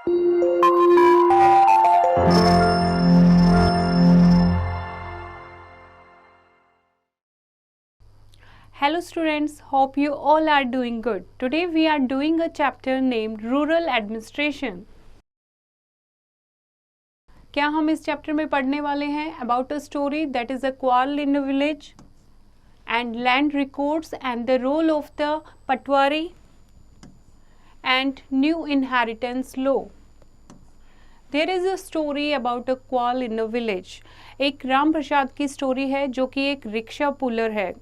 Hello students, hope you all are doing good. Today we are doing a chapter named Rural Administration. क्या हम इस chapter में पढ़ने वाले हैं about a story that is a quarrel in a village and land records and the role of the patwari and new inheritance law. There is a story about a quarrel in a village. एक राम प्रसाद की story है जो कि एक rickshaw puller है.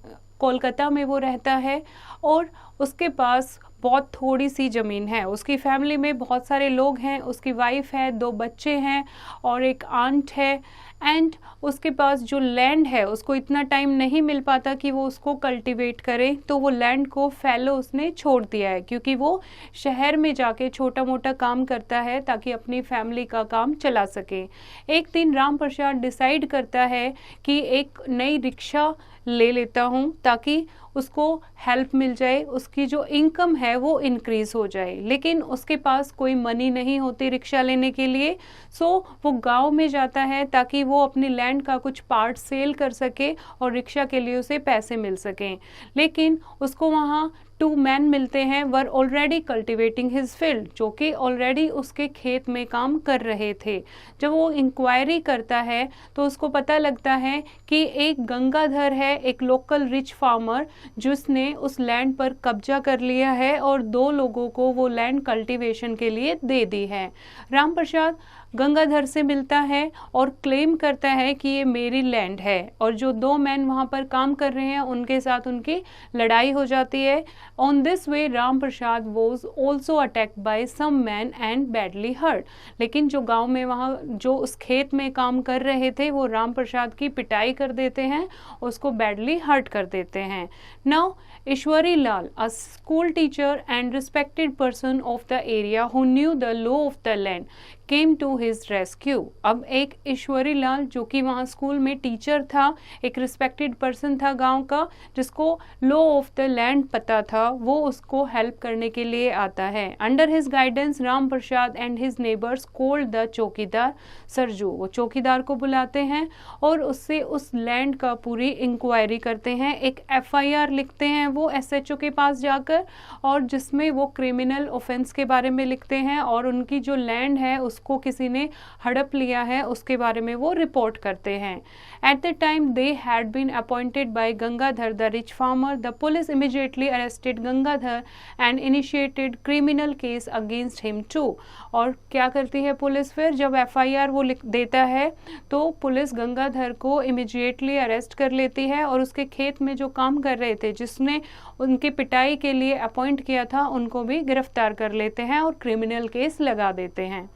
कोलकाता में वो रहता है और उसके पास बहुत थोड़ी सी ज़मीन है. उसकी फैमिली में बहुत सारे लोग हैं. उसकी वाइफ है, 2 बच्चे हैं और एक आंट है. एंड उसके पास जो लैंड है उसको इतना टाइम नहीं मिल पाता कि वो उसको कल्टीवेट करे, तो वो लैंड को फैलो उसने छोड़ दिया है क्योंकि वो शहर में जाके छोटा मोटा काम करता है ताकि अपनी फैमिली का काम चला सके. एक दिन राम प्रसाद डिसाइड करता है कि एक नई रिक्शा ले लेता हूँ ताकि उसको हेल्प मिल जाए, उसकी जो इनकम है वो इंक्रीज हो जाए. लेकिन उसके पास कोई मनी नहीं होती रिक्शा लेने के लिए. सो वो गांव में जाता है ताकि वो अपनी लैंड का कुछ पार्ट सेल कर सके और रिक्शा के लिए उसे पैसे मिल सकें. लेकिन उसको वहाँ 2 मैन मिलते हैं were already cultivating his field, जो कि ऑलरेडी उसके खेत में काम कर रहे थे. जब वो इंक्वायरी करता है तो उसको पता लगता है कि एक गंगाधर है, एक लोकल रिच फार्मर, जिसने उस लैंड पर कब्जा कर लिया है और 2 लोगों को वो लैंड कल्टीवेशन के लिए दे दी है. राम प्रसाद गंगाधर से मिलता है और क्लेम करता है कि ये मेरी लैंड है. और जो 2 मैन वहाँ पर काम कर रहे हैं उनके साथ उनकी लड़ाई हो जाती है. On this way Ram Prasad was also attacked by some man and badly hurt. लेकिन जो गांव में वहाँ जो उस खेत में काम कर रहे थे वो राम प्रसाद की पिटाई कर देते हैं, उसको बैडली हर्ट कर देते हैं. Now Ishwari Lal, a school teacher and respected person of the area who knew the law of the land, came to his rescue. अब एक ईश्वरी लाल जो कि वहाँ स्कूल में टीचर था, एक रिस्पेक्टेड पर्सन था गांव का, जिसको लॉ ऑफ द लैंड पता था, वो उसको हेल्प करने के लिए आता है. Under his guidance Ram Prasad and his neighbours called the चौकीदार सरजू. वो चौकीदार को बुलाते हैं और उससे उस लैंड का पूरी इंक्वायरी करते हैं. एक FIR लिखते हैं वो SHO के पास जाकर, और जिसमें वो क्रिमिनल ऑफेंस के बारे में लिखते हैं और उनकी जो लैंड है उसको किसी ने हड़प लिया है उसके बारे में वो रिपोर्ट करते हैं. At the time they had been appointed by Gangadhar the rich farmer. The police immediately arrested Gangadhar and initiated criminal case against him too. और क्या करती है पुलिस फिर, जब FIR वो लिख देता है तो पुलिस गंगाधर को इमीडिएटली अरेस्ट कर लेती है और उसके खेत में जो काम कर रहे थे, जिसने उनकी पिटाई के लिए अपॉइंट किया था, उनको भी गिरफ्तार कर लेते हैं और क्रिमिनल केस लगा देते हैं.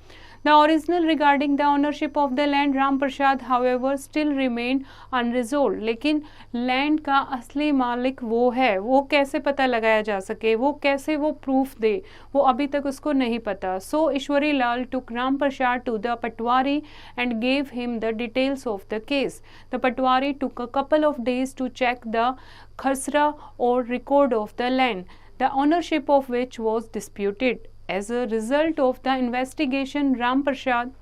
The original regarding the ownership of the land Ram Prasad however still remained unresolved. लेकिन लैंड का असली मालिक वो है, वो कैसे पता लगाया जा सके, वो कैसे वो प्रूफ दे, वो अभी तक उसको नहीं पता. So Ishwari Lal took Ram Prasad to the Patwari and gave him the details of the case. The Patwari took a couple of days to check the khasra or record of the land, the ownership of which was disputed. As a result of the investigation, Ram Prasad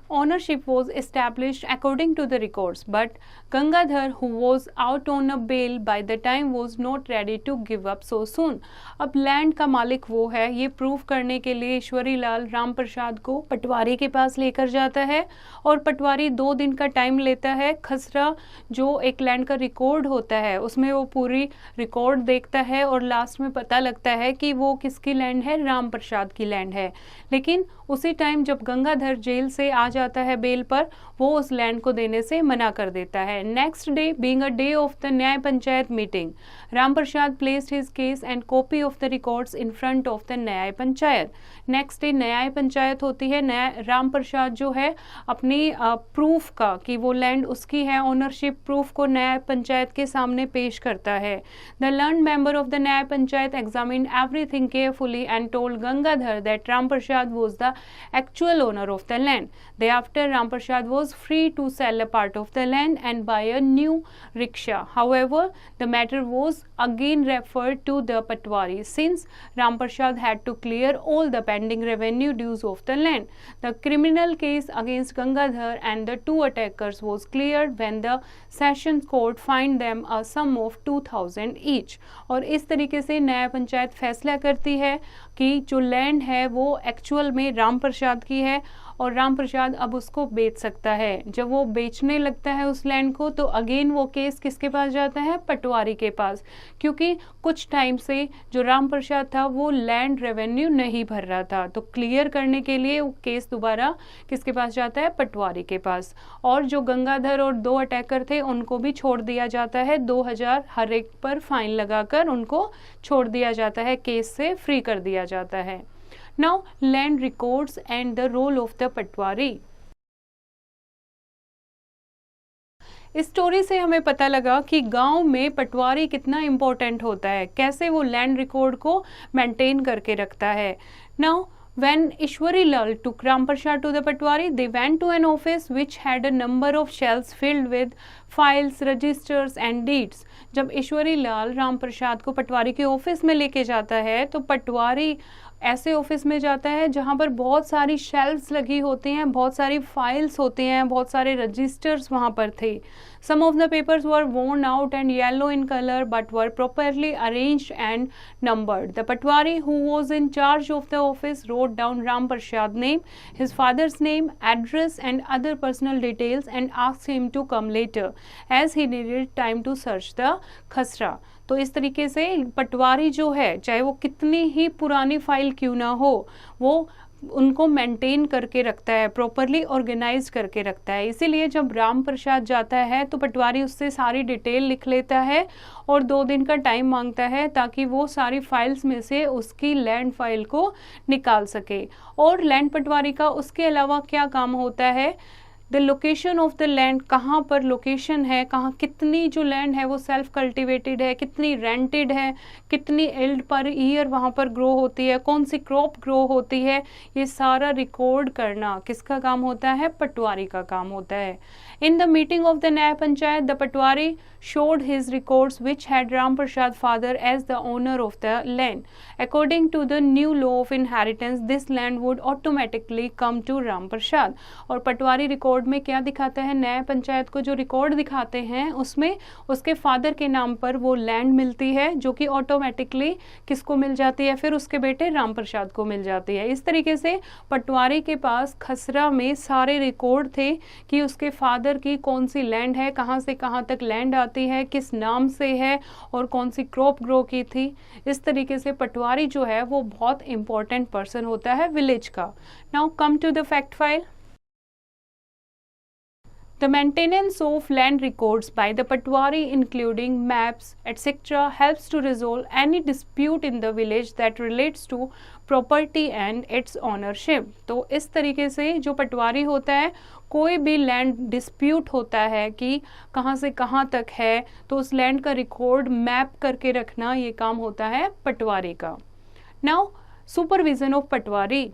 ownership was established according to the records, but Gangadhar, who was out on a bail by the time, was not ready to give up so soon. अब land का मालिक वो है, ये prove करने के लिए ईश्वरी लाल राम प्रसाद को पटवारी के पास लेकर जाता है और पटवारी 2 दिन का टाइम लेता है. खसरा जो एक लैंड का रिकॉर्ड होता है उसमें वो पूरी रिकॉर्ड देखता है और लास्ट में पता लगता है कि वो किसकी लैंड है, राम प्रसाद की लैंड है. लेकिन उसी टाइम जब गंगाधर जेल से आ जाता है बेल पर, वो उस लैंड को देने से मना कर देता है. Next day being a day of the nyaya panchayat meeting, Ram Prasad placed his case and copy of the records in front of the nyaya panchayat. Next day न्याय पंचायत होती है. राम प्रसाद जो है अपनी प्रूफ का कि वो लैंड उसकी है, ओनरशिप प्रूफ को न्याय पंचायत के सामने पेश करता है. The learned member of the nyaya panchayat examined everything carefully and told Gangadhar that Ram Prasad was the actual owner of the land. Thereafter, Ram Prasad was free to sell a part of the land and buy a new rickshaw. However, the matter was again referred to the Patwari since Ram Prasad had to clear all the pending revenue dues of the land. The criminal case against Gangadhar and the two attackers was cleared when the Sessions Court fined them a sum of 2000 each. और इस तरीके से न्याय पंचायत फैसला करती है कि जो लैंड है वो एक्चुअल में राम प्रसाद की है और राम प्रसाद अब उसको बेच सकता है। जब वो बेचने लगता है उस लैंड को तो अगेन वो केस किसके पास जाता है? पटवारी के पास, क्योंकि कुछ टाइम से जो राम प्रसाद था वो लैंड रेवेन्यू नहीं भर रहा था। तो क्लियर करने के लिए वो केस दोबारा किसके पास जाता है? पटवारी के पास। और जो गंगाधर और दो अटैकर थे उनको भी छोड़ दिया जाता है, 2000 हर एक पर फाइन लगाकर उनको छोड़ दिया जाता है, केस से फ्री कर दिया जाता है। Now, land records and the role of the पटवारी। इस स्टोरी से हमें पता लगा कि गांव में पटवारी कितना इम्पोर्टेंट होता है, कैसे वो लैंड रिकॉर्ड को मेंटेन करके रखता है। Now, when Ishwari Lal took Ram Prasad to the Patwari, they went to an office which had a number of shelves filled with files, registers and deeds. जब ईश्वरी लाल राम प्रसाद को पटवारी के ऑफिस में लेके जाता है तो पटवारी ऐसे ऑफिस में जाता है जहां पर बहुत सारी शेल्फ्स लगी होती हैं, बहुत सारी फाइल्स होती हैं, बहुत सारे रजिस्टर्स वहां पर थे। Some of the papers were worn out and yellow in color but were properly arranged and numbered. The Patwari who was in charge of the office wrote down Ram Prasad's name, his father's name, address and other personal details and asked him to come later as he needed time to search the खसरा। तो इस तरीके से पटवारी जो है चाहे वो कितनी ही पुरानी फाइल क्यों ना हो वो उनको मेंटेन करके रखता है, प्रॉपरली ऑर्गेनाइज करके रखता है। इसीलिए जब राम प्रसाद जाता है तो पटवारी उससे सारी डिटेल लिख लेता है और 2 दिन का टाइम मांगता है ताकि वो सारी फाइल्स में से उसकी लैंड फाइल को निकाल सके। और लैंड पटवारी का उसके अलावा क्या काम होता है? The location of the land, कहाँ पर लोकेशन है, कहाँ कितनी जो लैंड है वो सेल्फ कल्टिवेटेड है, कितनी रेंटेड है, कितनी एल्ड पर ईयर वहाँ पर ग्रो होती है, कौन सी क्रॉप ग्रो होती है, ये सारा रिकॉर्ड करना किसका काम होता है? पटवारी का काम होता है। In the meeting of the न्याय panchayat, the Patwari showed his records which had Ram Prasad father as the owner of the land. According to the new law of inheritance, this land would automatically come to Ram Prasad. और पटवारी record में क्या दिखाता है? न्याय पंचायत को जो record दिखाते हैं उसमें उसके फादर के नाम पर वो लैंड मिलती है जो कि ऑटोमेटिकली किसको मिल जाती है? फिर उसके बेटे राम प्रसाद को मिल जाती है। इस तरीके से पटवारी के पास खसरा में सारे रिकॉर्ड थे कि उसके फादर की कौन सी लैंड है, कहां से कहां तक लैंड आती है, किस नाम से है और कौन सी क्रॉप ग्रो की थी। इस तरीके से पटवारी जो है वो बहुत इंपॉर्टेंट पर्सन होता है विलेज का। Now come to the fact file. The maintenance of land records by the Patwari, including maps, etc., helps to resolve any dispute in the village that relates to property and its ownership. तो इस तरीके से जो पटवारी होता है कोई भी land dispute होता है कि कहाँ से कहाँ तक है तो उस लैंड का रिकॉर्ड मैप करके रखना ये काम होता है पटवारी का। नाउ सुपरविजन ऑफ पटवारी।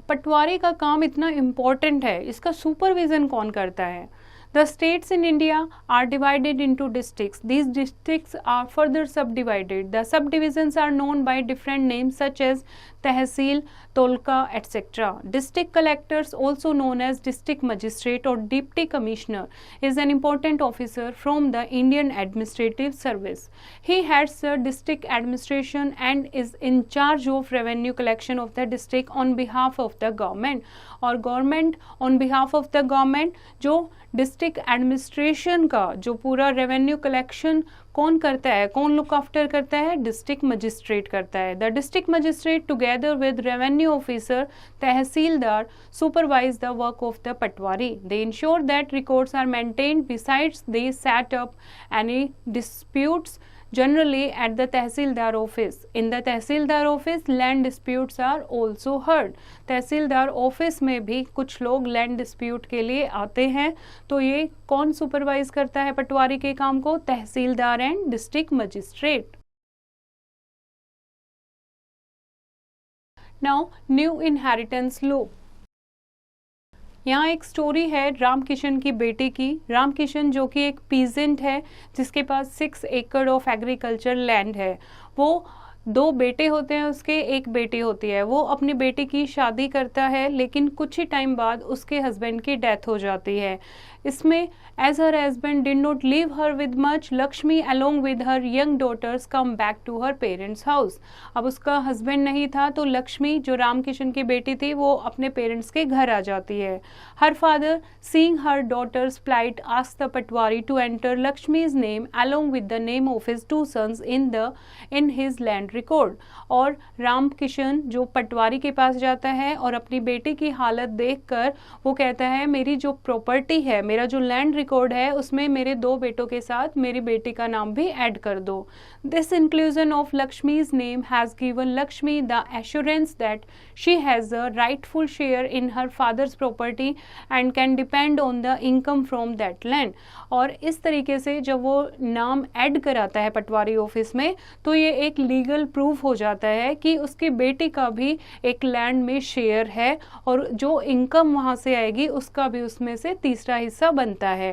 पटवारी का काम इतना इम्पोर्टेंट है, इसका सुपरविजन कौन करता है? The states in India are divided into districts. These districts are further subdivided. The subdivisions are known by different names such as Tehsil, Tolka, etc. District collectors, also known as district magistrate or deputy commissioner, is an important officer from the Indian Administrative Service. He heads the district administration and is in charge of revenue collection of the district on behalf of the government. और government on behalf of the government जो district administration का जो पूरा revenue collection कौन करता है, कौन look after करता है? डिस्ट्रिक्ट मजिस्ट्रेट करता है। The district magistrate together with revenue officer tehsildar supervise the work of the patwari. They ensure that records are maintained. Besides they set up any disputes generally at the Tehsildar office. In the Tehsildar office, land disputes are also heard. Tehsildar office में भी कुछ लोग land dispute के लिए आते हैं। तो ये कौन सुपरवाइज करता है पटवारी के काम को? Tehsildar and district magistrate. Now new inheritance law. यहाँ एक स्टोरी है राम किशन की बेटी की। राम किशन जो कि एक पीजेंट है जिसके पास 6 एकड़ ऑफ एग्रीकल्चर लैंड है। वो 2 बेटे होते हैं उसके, एक बेटी होती है। वो अपनी बेटी की शादी करता है लेकिन कुछ ही टाइम बाद उसके हस्बैंड की डेथ हो जाती है। इसमें as her husband did not leave her with much, Lakshmi along with her young daughters come back to her parents house. अब उसका हस्बैंड नहीं था तो लक्ष्मी जो राम किशन की बेटी थी वो अपने पेरेंट्स के घर आ जाती है। Her father seeing her daughters plight asked the patwari to enter Lakshmi's name along with the name of his 2 sons in his land record। और राम किशन जो पटवारी के पास जाता है और अपनी बेटी की हालत देखकर वो कहता है मेरी जो प्रॉपर्टी है, मेरा जो लैंड रिकॉर्ड है उसमें मेरे 2 बेटों के साथ मेरी बेटी का नाम भी ऐड कर दो। This inclusion of Lakshmi's name has given Lakshmi the assurance that she has a rightful share in her father's property and can depend on the income from that land. और इस तरीके से जब वो नाम ऐड कराता है पटवारी ऑफिस में तो ये एक लीगल प्रूफ हो जाता है कि उसकी बेटी का भी एक लैंड में शेयर है और जो इनकम वहाँ से आएगी उसका भी उसमें से तीसरा हिस्सा बनता है।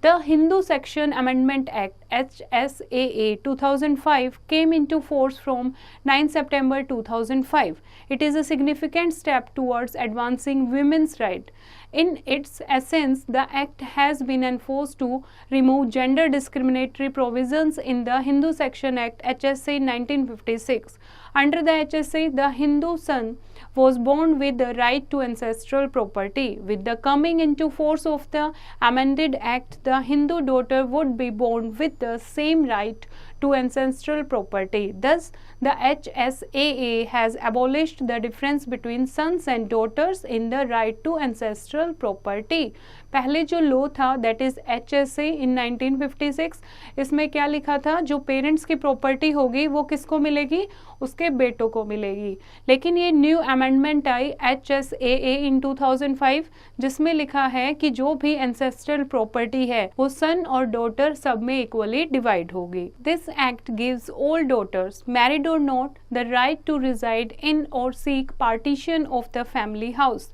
The Hindu Section Amendment Act HSAA 2005 came into force from 9 September 2005. It is a significant step towards advancing women's rights. In its essence, the act has been enforced to remove gender discriminatory provisions in the Hindu Section Act HSA 1956. Under the HSA, the Hindu son was born with the right to ancestral property. With the coming into force of the amended act, the Hindu daughter would be born with the same right to ancestral property. Thus, the HSAA has abolished the difference between sons and daughters in the right to ancestral property. पहले जो law था that is HSA इन 1956, इसमें क्या लिखा था, जो parents की property होगी वो किसको मिलेगी, उसके बेटों को मिलेगी। लेकिन ये न्यू अमेंडमेंट आई HSAA इन 2005 जिसमें लिखा है कि जो भी एंसेस्ट्रल प्रॉपर्टी है वो सन और डॉटर सब में इक्वली डिवाइड होगी। This act gives all daughters married or not the right to reside in or seek partition of the family house.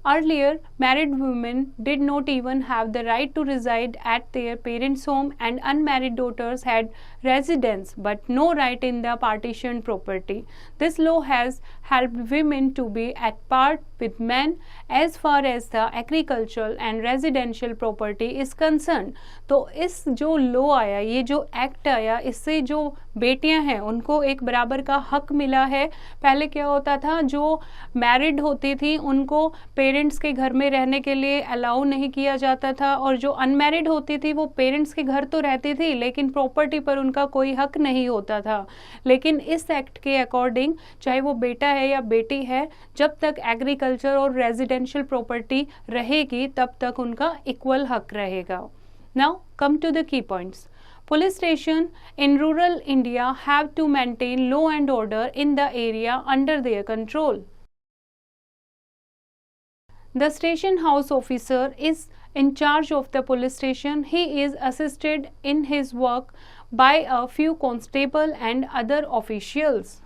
Earlier, married women did not even have the right to reside at their parents' home and unmarried daughters had residence but no right in the partitioned property. This law has helped women to be at par with men as far as the agricultural and residential property is concerned. तो इस जो law आया, ये जो act आया, इससे जो बेटियां हैं उनको एक बराबर का हक मिला है। पहले क्या होता था, जो मैरिड होती थी उनको पेरेंट्स के घर में रहने के लिए अलाउ नहीं किया जाता था और जो अनमैरिड होती थी वो पेरेंट्स के घर तो रहती थी लेकिन प्रॉपर्टी पर उनका कोई हक नहीं होता था। लेकिन इस एक्ट के अकॉर्डिंग चाहे वो बेटा है या बेटी है, जब तक एग्रीकल्चर और रेजिडेंशियल प्रॉपर्टी रहेगी तब तक उनका इक्वल हक रहेगा। Now come to the key points. Police station in rural India have to maintain law and order in the area under their control. The station house officer is in charge of the police station. He is assisted in his work by a few constable and other officials.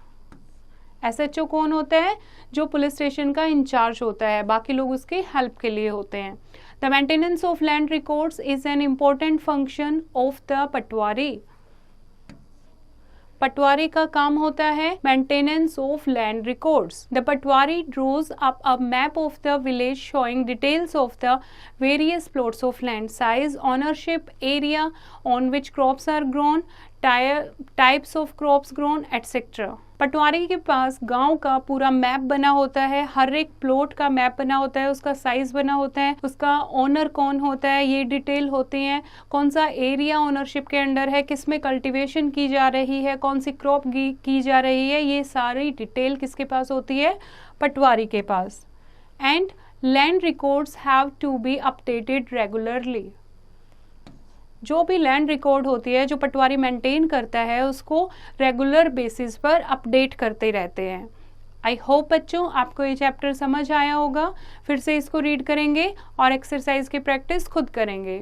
SHO कौन होता है, जो police station का in charge होता है, बाकी लोग उसकी हेल्प के लिए होते हैं। The maintenance of land records is an important function of the पटवारी। पटवारी का काम होता है maintenance of land records. The patwari draws up a map of the village showing details of the various plots of land, size, ownership, area on which crops are grown, types of crops grown etcetera. Patwari के पास गांव का पूरा map बना होता है, हर एक plot का मैप बना होता है, उसका साइज बना होता है, उसका ओनर कौन होता है ये डिटेल होती है, कौन सा एरिया ओनरशिप के अंडर है, किस में कल्टीवेशन की जा रही है, कौन सी क्रॉप की जा रही है, ये सारी डिटेल किसके पास होती है, पटवारी के पास। And land records have to be updated regularly. जो भी लैंड रिकॉर्ड होती है जो पटवारी मेंटेन करता है उसको रेगुलर बेसिस पर अपडेट करते रहते हैं। आई होप बच्चों आपको ये चैप्टर समझ आया होगा। फिर से इसको रीड करेंगे और एक्सरसाइज की प्रैक्टिस खुद करेंगे।